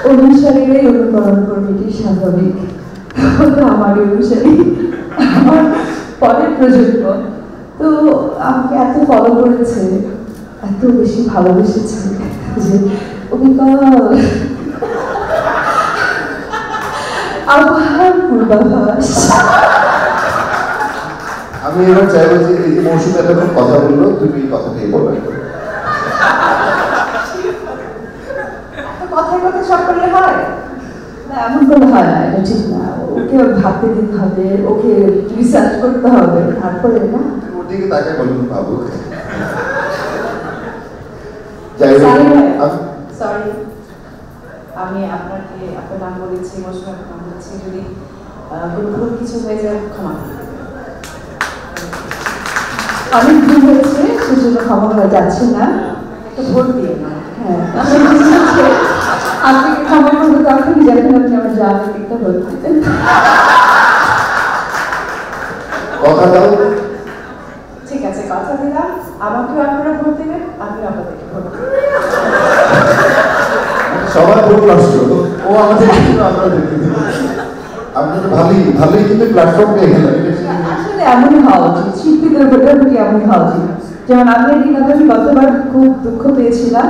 অনুসারীরাই অনুকরণ করবে, এটি স্বাভাবিক। আমার অনুসারী আমার পরের প্রজন্ম, তো আমাকে এত ফলো করেছে, এত বেশি ভালোবেসেছে যে আবহাওয়ার পূর্বাভাস। আমি এবার চাইবো যে এই যে মৌসুমী এতক্ষণ কথা বললো, তুমি এই কথাটাই বলো। কথায় কথা সব করলে হয় না, এমন করে হয় না, এটা ঠিক না। ওকে ভাবতে দিতে হবে, ওকে রিসার্চ করতে হবে, তারপরে না ওর দিকে তাকে বলুন ভাবো। সরি, আমি আপনাকে আপনার নাম বলেছি, মৌসুমী নাম বলেছি, যদি কোনো ভুল কিছু হয়ে যায় ক্ষমা করবেন। অনেক ভুল হয়েছে, সেজন্য ক্ষমা করা যাচ্ছে না, একটা ভোট দিয়ে না। হ্যাঁ, আপনি ক্ষমা করবো তখনই যখন আপনি আমার জামাকে একটা ভোট দিতেন। কথা দাও। ঠিক আছে, কথা দিলাম, আমাকেও আপনারা ভোট দেবেন, আপনি আপনাদেরকে ভোট দেবেন। সবার ভোট নষ্ট, ও আমাদের আমরা দেখতে দেব। আপনি তো ভালোই কিন্তু প্ল্যাটফর্ম পেয়ে গেলেন। আসলে এমনই হওয়া উচিত, শিল্পীদের ভোটাভুটি এমনই হওয়া উচিত। যেমন আমি গতবার খুব দুঃখ পেয়েছিলাম,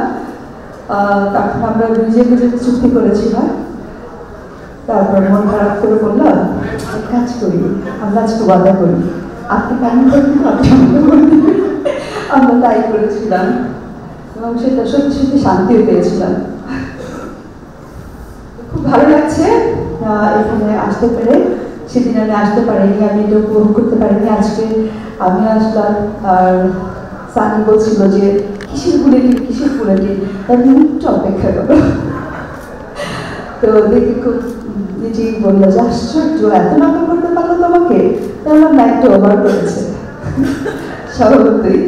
তখন আমরা নিজেকে চুক্তি করেছিলাম, তারপর মন খারাপ করে বললাম কাজ করি, আমরা আজকে ওয়াদা করি, আপনি কেমন করবেন আপনি করবেন, আমরা তাই করেছিলাম এবং সেটা সত্যি সত্যি শান্তিও পেয়েছিলাম। খুব ভালো লাগছে এখানে আসতে পেরে। সেদিন আমি আসতে পারিনি, আমি এটা উপভোগ করতে পারিনি, আজকে আমি আসলাম। আর সানি বলছিল যে কিসের বুলেটিন, তার একটু অপেক্ষা করো। তো দেখে খুব নিজেই বললো যে আশ্চর্য, এত নাটক করতে পারলো তোমাকে, তাহলে আমরা একটু ওভার করেছে স্বভাবতই।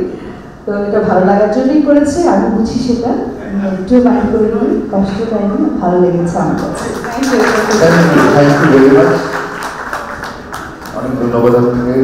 তো এটা ভালো লাগার জন্যই করেছে, আমি বুঝি সেটা, একটু মাইন্ড করে নিই, কষ্ট পাইনি, ভালো লেগেছে আমার কাছে। অনেক ধন্যবাদ আপনাকে।